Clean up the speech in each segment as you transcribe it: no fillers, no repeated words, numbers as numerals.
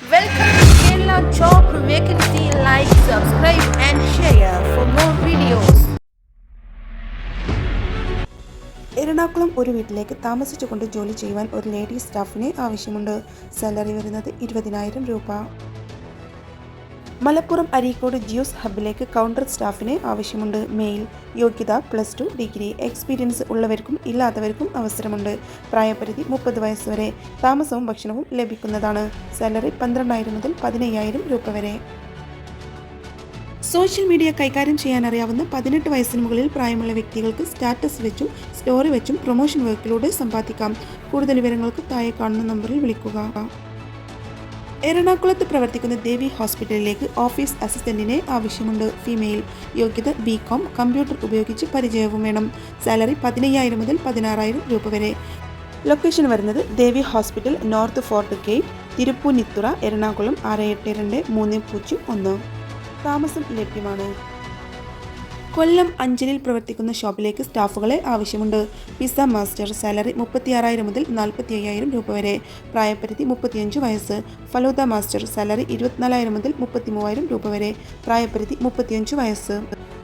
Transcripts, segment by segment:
Welcome to Kerala Job Vacancy. Like, subscribe and share for more videos. Ernakulam ഒരു വീട്ടിലേക്ക് താമസിച്ചുകൊണ്ട് ജോലി ചെയ്യുവാൻ ഒരു ലേഡി സ്റ്റാഫിനെ ആവശ്യമുണ്ട്. സാലറി വരുന്നത് 20,000 രൂപ. മലപ്പുറം അരീക്കോട് ജിയോസ് ഹബിലേക്ക് കൗണ്ടർ സ്റ്റാഫിനെ ആവശ്യമുണ്ട്. മെയിൽ. യോഗ്യത +2 ഡിഗ്രി. എക്സ്പീരിയൻസ് ഉള്ളവർക്കും ഇല്ലാത്തവർക്കും അവസരമുണ്ട്. പ്രായപരിധി 30 വയസ്സ് വരെ. താമസവും ഭക്ഷണവും ലഭിക്കുന്നതാണ്. സാലറി 12,000 മുതൽ 15,000 രൂപ വരെ. സോഷ്യൽ മീഡിയ കൈകാര്യം ചെയ്യാൻ അറിയാവുന്ന 18 വയസ്സിന് മുകളിൽ പ്രായമുള്ള വ്യക്തികൾക്ക് സ്റ്റാറ്റസ് വെച്ചും സ്റ്റോറി വെച്ചും പ്രൊമോഷൻ വർക്കിലൂടെ സമ്പാദിക്കാം. കൂടുതൽ വിവരങ്ങൾക്ക് താഴെ കാണുന്ന നമ്പറിൽ വിളിക്കുക. എറണാകുളത്ത് പ്രവർത്തിക്കുന്ന ദേവി ഹോസ്പിറ്റലിലേക്ക് ഓഫീസ് അസിസ്റ്റന്റിനെ ആവശ്യമുണ്ട്. ഫീമെയിൽ. യോഗ്യത BCom. കമ്പ്യൂട്ടർ ഉപയോഗിച്ച് പരിചയവും വേണം. സാലറി 15,000 മുതൽ 16,000 രൂപ വരെ. ലൊക്കേഷൻ വരുന്നത് Devi hospital, north fort gate, Tripunithura, Ernakulam 682301. താമസം ലഭ്യമാണ്. കൊല്ലം അഞ്ചലിൽ പ്രവർത്തിക്കുന്ന ഷോപ്പിലേക്ക് സ്റ്റാഫുകളെ ആവശ്യമുണ്ട്. Pizza master. സാലറി 36,000 മുതൽ 45,000 രൂപ വരെ. പ്രായപരിധി 35 വയസ്സ്. ഫലൂദ മാസ്റ്റർ. സാലറി 24,000 മുതൽ 33,000 രൂപ വരെ. പ്രായപരിധി 35 വയസ്സ്.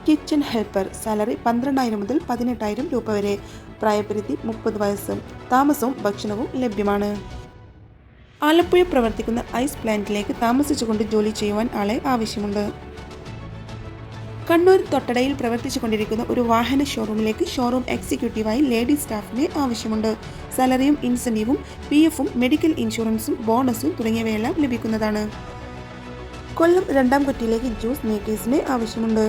Kitchen helper. സാലറി 12,000 മുതൽ 18,000 രൂപ വരെ. പ്രായപരിധി 30 വയസ്സ്. താമസവും ഭക്ഷണവും ലഭ്യമാണ്. ആലപ്പുഴ പ്രവർത്തിക്കുന്ന ഐസ് പ്ലാന്റിലേക്ക് താമസിച്ചുകൊണ്ട് ജോലി ചെയ്യുവാൻ ആളെ ആവശ്യമുണ്ട്. കണ്ണൂർ തൊട്ടടയിൽ പ്രവർത്തിച്ചുകൊണ്ടിരിക്കുന്ന ഒരു വാഹന ഷോറൂമിലേക്ക് ഷോറൂം എക്സിക്യൂട്ടീവായി ലേഡി സ്റ്റാഫിനെ ആവശ്യമുണ്ട്. സാലറിയും ഇൻസെൻറ്റീവും PFും മെഡിക്കൽ ഇൻഷുറൻസും ബോണസും തുടങ്ങിയവയെല്ലാം ലഭിക്കുന്നതാണ്. കൊല്ലം രണ്ടാംകുറ്റിയിലേക്ക് ജ്യൂസ് മേക്കേഴ്സിനെ ആവശ്യമുണ്ട്.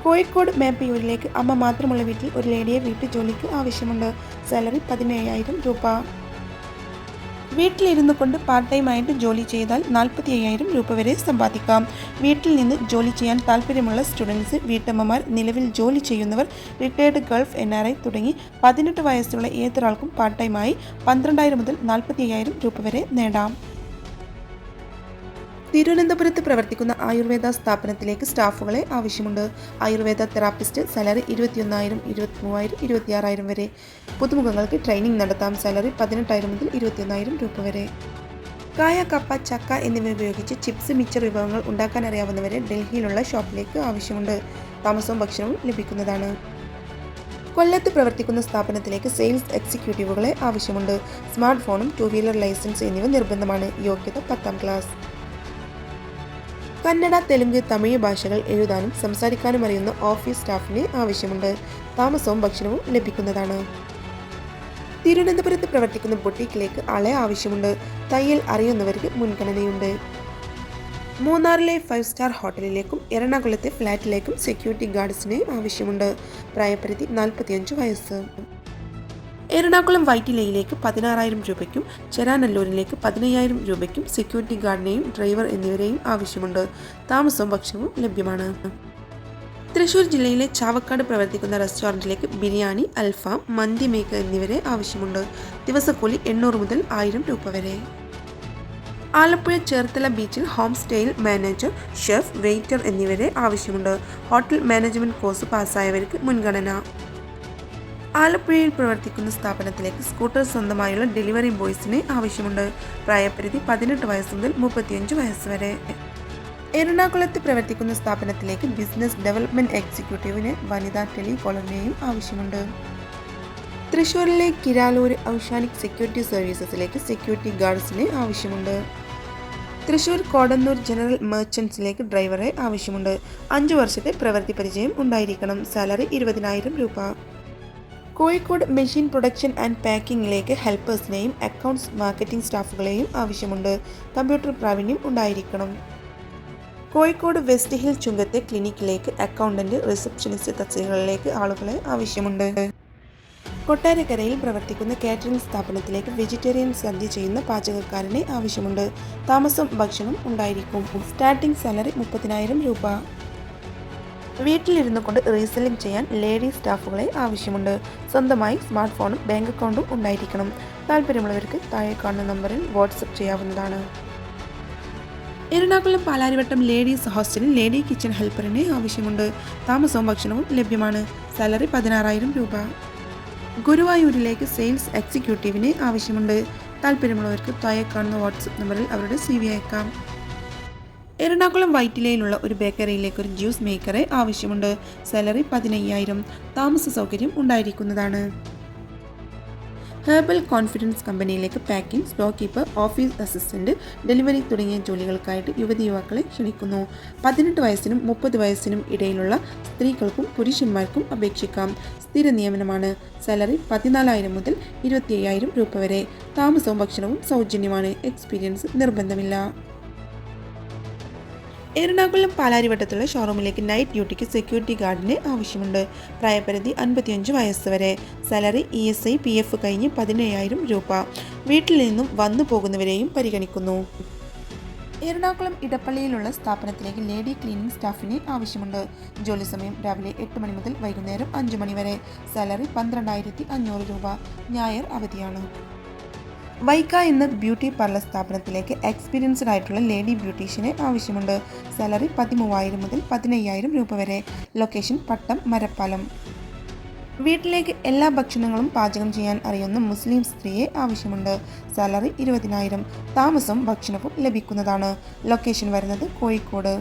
കോഴിക്കോട് മേപ്പയൂരിലേക്ക് അമ്മ മാത്രമുള്ള വീട്ടിൽ ഒരു ലേഡിയെ വീട്ടുജോലിക്ക് ആവശ്യമുണ്ട്. സാലറി 17,000 രൂപ. വീട്ടിലിരുന്നു കൊണ്ട് പാർട്ട് ടൈം ആയിട്ട് ജോലി ചെയ്താൽ 45,000 രൂപ വരെ സമ്പാദിക്കാം. വീട്ടിൽ നിന്ന് ജോലി ചെയ്യാൻ താല്പര്യമുള്ള സ്റ്റുഡൻസ്, വീട്ടമ്മമാർ, നിലവിൽ ജോലി ചെയ്യുന്നവർ, റിട്ടയർഡ് ഗൾഫ് NRI തുടങ്ങി 18 വയസ്സുള്ള ഏതൊരാൾക്കും പാർട്ട് ടൈമായി 12,000 മുതൽ 45,000 രൂപ വരെ നേടാം. തിരുവനന്തപുരത്ത് പ്രവർത്തിക്കുന്ന ആയുർവേദ സ്ഥാപനത്തിലേക്ക് സ്റ്റാഫുകളെ ആവശ്യമുണ്ട്. ആയുർവേദ തെറാപ്പിസ്റ്റ്. സാലറി 21,000, 23,000, 26,000 വരെ. പുതുമുഖങ്ങൾക്ക് ട്രെയിനിങ് നടത്താം. സാലറി 18,000 മുതൽ 21,000 രൂപ വരെ. കായ, കപ്പ, ചക്ക എന്നിവ ഉപയോഗിച്ച് ചിപ്സ്, മിച്ചർ വിഭവങ്ങൾ ഉണ്ടാക്കാൻ അറിയാവുന്നവരെ ഡൽഹിയിലുള്ള ഷോപ്പിലേക്ക് ആവശ്യമുണ്ട്. താമസവും ഭക്ഷണവും ലഭിക്കുന്നതാണ്. കൊല്ലത്ത് പ്രവർത്തിക്കുന്ന സ്ഥാപനത്തിലേക്ക് സെയിൽസ് എക്സിക്യൂട്ടീവുകളെ ആവശ്യമുണ്ട്. സ്മാർട്ട് ഫോണും 2 വീലർ ലൈസൻസ് എന്നിവ നിർബന്ധമാണ്. യോഗ്യത 10ാം ക്ലാസ്. കന്നഡ, തെലുങ്ക്, തമിഴ് ഭാഷകൾ എഴുതാനും സംസാരിക്കാനും അറിയുന്ന ഓഫീസ് സ്റ്റാഫിനെ ആവശ്യമുണ്ട്. താമസവും ഭക്ഷണവും ലഭിക്കുന്നതാണ്. തിരുവനന്തപുരത്ത് പ്രവർത്തിക്കുന്ന ബൊട്ടീക്കിലേക്ക് ആളെ ആവശ്യമുണ്ട്. തയ്യൽ അറിയുന്നവർക്ക് മുൻഗണനയുണ്ട്. മൂന്നാറിലെ 5 സ്റ്റാർ ഹോട്ടലിലേക്കും എറണാകുളത്തെ ഫ്ലാറ്റിലേക്കും സെക്യൂരിറ്റി ഗാർഡ്സിനെ ആവശ്യമുണ്ട്. പ്രായപരിധി 45 വയസ്സ്. എറണാകുളം വൈറ്റിലയിലേക്ക് 16,000 രൂപയ്ക്കും ചെരാനല്ലൂരിലേക്ക് 15,000 രൂപയ്ക്കും സെക്യൂരിറ്റി ഗാർഡിനെയും ഡ്രൈവർ എന്നിവരെയും ആവശ്യമുണ്ട്. താമസവും ഭക്ഷണവും ലഭ്യമാണ്. തൃശൂർ ജില്ലയിലെ ചാവക്കാട് പ്രവർത്തിക്കുന്ന റെസ്റ്റോറൻറ്റിലേക്ക് ബിരിയാണി, അൽഫാം, മന്തി മേക്കർ എന്നിവരെ ആവശ്യമുണ്ട്. ദിവസക്കൂലി 800 മുതൽ 1000 രൂപ വരെ. ആലപ്പുഴ ചേർത്തല ബീച്ചിൽ ഹോം സ്റ്റേയിൽ മാനേജർ, ഷെഫ്, വെയിറ്റർ എന്നിവരെ ആവശ്യമുണ്ട്. ഹോട്ടൽ മാനേജ്മെൻറ്റ് കോഴ്സ് പാസ്സായവർക്ക് മുൻഗണന. ആലപ്പുഴയിൽ പ്രവർത്തിക്കുന്ന സ്ഥാപനത്തിലേക്ക് സ്കൂട്ടർ സ്വന്തമായുള്ള ഡെലിവറി ബോയ്സിനെ ആവശ്യമുണ്ട്. പ്രായപരിധി 18 വയസ്സ് മുതൽ 35 വയസ്സ് വരെ. എറണാകുളത്ത് പ്രവർത്തിക്കുന്ന സ്ഥാപനത്തിലേക്ക് ബിസിനസ് ഡെവലപ്മെൻറ്റ് എക്സിക്യൂട്ടീവിന് വനിതാ ടെലികോളറിനെയും ആവശ്യമുണ്ട്. തൃശ്ശൂരിലെ കിരാലൂർ ഔഷാനിക് സെക്യൂരിറ്റി സർവീസസിലേക്ക് സെക്യൂരിറ്റി ഗാർഡ്സിനെ ആവശ്യമുണ്ട്. തൃശ്ശൂർ കോടന്നൂർ ജനറൽ മെർച്ചൻസിലേക്ക് ഡ്രൈവറെ ആവശ്യമുണ്ട്. 5 വർഷത്തെ പ്രവൃത്തി പരിചയം ഉണ്ടായിരിക്കണം. സാലറി 20,000 രൂപ. കോഴിക്കോട് മെഷീൻ പ്രൊഡക്ഷൻ ആൻഡ് പാക്കിങ്ങിലേക്ക് ഹെൽപ്പേഴ്സിനെയും അക്കൗണ്ട്സ് മാർക്കറ്റിംഗ് സ്റ്റാഫുകളെയും ആവശ്യമുണ്ട്. കമ്പ്യൂട്ടർ പ്രാവീണ്യം ഉണ്ടായിരിക്കണം. കോഴിക്കോട് വെസ്റ്റ് ഹിൽ ചുങ്കത്തെ ക്ലിനിക്കിലേക്ക് അക്കൗണ്ടന്റ്, റിസപ്ഷനിസ്റ്റ് തസ്തികകളിലേക്ക് ആളുകളെ ആവശ്യമുണ്ട്. കൊട്ടാരക്കരയിൽ പ്രവർത്തിക്കുന്ന കാറ്ററിംഗ് സ്ഥാപനത്തിലേക്ക് വെജിറ്റേറിയൻ സദ്യ ചെയ്യുന്ന പാചകക്കാരനെ ആവശ്യമുണ്ട്. താമസം ഭക്ഷണം ഉണ്ടായിരിക്കും. സ്റ്റാർട്ടിംഗ് സാലറി 30,000 രൂപ. വീട്ടിലിരുന്നു കൊണ്ട് റീസെല്ലിംഗ് ചെയ്യാൻ ലേഡി സ്റ്റാഫുകളെ ആവശ്യമുണ്ട്. സ്വന്തമായി സ്മാർട്ട് ഫോണും ബാങ്ക് അക്കൗണ്ടും ഉണ്ടായിരിക്കണം. താല്പര്യമുള്ളവർക്ക് താഴെ കാണുന്ന നമ്പറിൽ വാട്സപ്പ് ചെയ്യാവുന്നതാണ്. എറണാകുളം പാലാരിവട്ടം ലേഡീസ് ഹോസ്റ്റലിൽ ലേഡി കിച്ചൺ ഹെൽപ്പറിനെ ആവശ്യമുണ്ട്. താമസവും ഭക്ഷണവും ലഭ്യമാണ്. സാലറി 16,000 രൂപ. ഗുരുവായൂരിലേക്ക് സെയിൽസ് എക്സിക്യൂട്ടീവിനെ ആവശ്യമുണ്ട്. താല്പര്യമുള്ളവർക്ക് താഴെ കാണുന്ന വാട്സപ്പ് നമ്പറിൽ അവരുടെ CV അയക്കാം. എറണാകുളം വൈറ്റിലയിലുള്ള ഒരു ബേക്കറിയിലേക്ക് ഒരു ജ്യൂസ് മേക്കറെ ആവശ്യമുണ്ട്. സാലറി 15,000. താമസ സൗകര്യം ഉണ്ടായിരിക്കുന്നതാണ്. ഹെർബൽ കോൺഫിഡൻസ് കമ്പനിയിലേക്ക് packing, store keeper, office assistant, delivery തുടങ്ങിയ ജോലികൾക്കായിട്ട് യുവതിയുവാക്കളെ ക്ഷണിക്കുന്നു. 18 വയസ്സിനും 30 വയസ്സിനും ഇടയിലുള്ള സ്ത്രീകൾക്കും പുരുഷന്മാർക്കും അപേക്ഷിക്കാം. സ്ഥിര നിയമനമാണ്. സാലറി 14,000 മുതൽ 25,000 രൂപ വരെ. താമസവും ഭക്ഷണവും സൗജന്യമാണ്. എക്സ്പീരിയൻസ് നിർബന്ധമില്ല. എറണാകുളം പാലാരിവട്ടത്തുള്ള ഷോറൂമിലേക്ക് നൈറ്റ് ഡ്യൂട്ടിക്ക് സെക്യൂരിറ്റി ഗാർഡിന് ആവശ്യമുണ്ട്. പ്രായപരിധി 55 വയസ്സ് വരെ. സാലറി ESI PF കഴിഞ്ഞ് 17,000 രൂപ. വീട്ടിൽ നിന്നും വന്നു പോകുന്നവരെയും പരിഗണിക്കുന്നു. എറണാകുളം ഇടപ്പള്ളിയിലുള്ള സ്ഥാപനത്തിലേക്ക് ലേഡി ക്ലീനിംഗ് സ്റ്റാഫിന് ആവശ്യമുണ്ട്. ജോലി സമയം രാവിലെ 8 മണി മുതൽ വൈകുന്നേരം 5 മണി വരെ. സാലറി 12,500 രൂപ. ഞായർ അവധിയാണ്. വൈക്ക എന്ന ബ്യൂട്ടി പാർലർ സ്ഥാപനത്തിലേക്ക് എക്സ്പീരിയൻസ്ഡ് ആയിട്ടുള്ള ലേഡി ബ്യൂട്ടീഷ്യനെ ആവശ്യമുണ്ട്. സാലറി 13,000 മുതൽ 15,000 രൂപ വരെ. ലൊക്കേഷൻ പട്ടം, മരപ്പാലം. വീട്ടിലേക്ക് എല്ലാ ഭക്ഷണങ്ങളും പാചകം ചെയ്യാൻ അറിയുന്ന മുസ്ലിം സ്ത്രീയെ ആവശ്യമുണ്ട്. സാലറി 20,000. താമസവും ഭക്ഷണവും ലഭിക്കുന്നതാണ്. ലൊക്കേഷൻ വരുന്നത് കോഴിക്കോട്.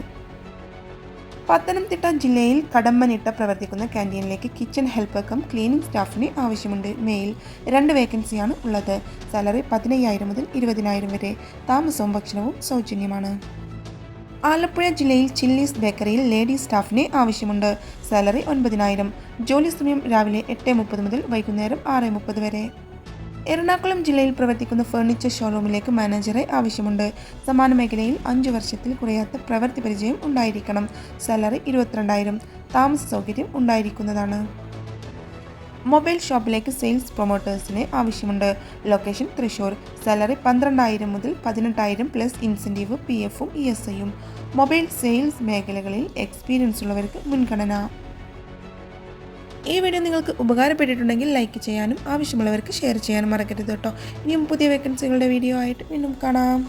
പത്തനംതിട്ട ജില്ലയിൽ കടമ്പനിട്ട പ്രവർത്തിക്കുന്ന ക്യാൻറ്റീനിലേക്ക് കിച്ചൺ ഹെൽപ്പർ കം ക്ലീനിംഗ് സ്റ്റാഫിന് ആവശ്യമുണ്ട്. മെയിൽ. 2 വേക്കൻസിയാണ് ഉള്ളത്. സാലറി 15,000 മുതൽ 20,000 വരെ. താമസവും ഭക്ഷണവും സൗജന്യമാണ്. ആലപ്പുഴ ജില്ലയിൽ ചില്ലീസ് ബേക്കറിയിൽ ലേഡി സ്റ്റാഫിന് ആവശ്യമുണ്ട്. സാലറി 9,000. ജോലി സമയം രാവിലെ 8:30 മുതൽ വൈകുന്നേരം 6:30 വരെ. എറണാകുളം ജില്ലയിൽ പ്രവർത്തിക്കുന്ന ഫർണിച്ചർ ഷോറൂമിലേക്ക് മാനേജറെ ആവശ്യമുണ്ട്. സമാന മേഖലയിൽ 5 വർഷത്തിൽ കുറയാത്ത പ്രവൃത്തി പരിചയം ഉണ്ടായിരിക്കണം. സാലറി 22,000. താമസ സൗകര്യം ഉണ്ടായിരിക്കുന്നതാണ്. മൊബൈൽ ഷോപ്പിലേക്ക് സെയിൽസ് പ്രൊമോട്ടേഴ്സിന് ആവശ്യമുണ്ട്. ലൊക്കേഷൻ തൃശ്ശൂർ. സാലറി 12,000 മുതൽ 18,000 പ്ലസ് ഇൻസെൻറ്റീവ് PFഉം ESIയും. മൊബൈൽ സെയിൽസ് മേഖലകളിൽ എക്സ്പീരിയൻസ് ഉള്ളവർക്ക് മുൻഗണന. ഈ വീഡിയോ നിങ്ങൾക്ക് ഉപകാരപ്പെട്ടിട്ടുണ്ടെങ്കിൽ ലൈക്ക് ചെയ്യാനും ആവശ്യമുള്ളവർക്ക് ഷെയർ ചെയ്യാനും മറക്കരുത് കേട്ടോ. ഇനിയും പുതിയ വേക്കൻസികളുടെ വീഡിയോ ആയിട്ട് വീണ്ടും കാണാം.